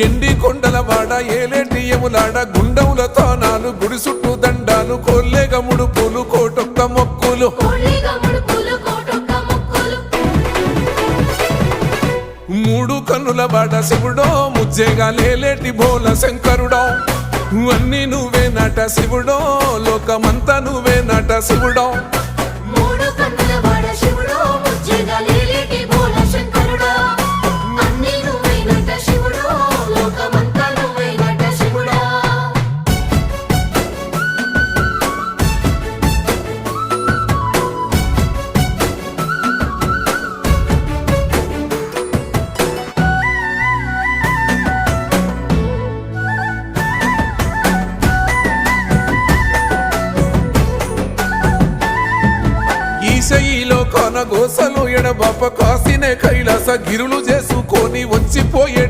ఎండి కొండల వాడ ఏలేటి యములాడ గుండముల తానాలు గుడి చుట్టూ దండాలు కొల్లేగ ముడుపులు కోటొక్క మొక్కులు మూడు కన్నుల వాడ శివుడో ముజ్జేగా లేలేటి బోల శంకరుడో అన్ని నువ్వే నట శివుడో లోకమంతా నువ్వే నట శివుడో ఈశయిలో కొన గోసలు ఎడబాప కాసినే కైలాస గిరులు చేసుకొని వచ్చిపోయే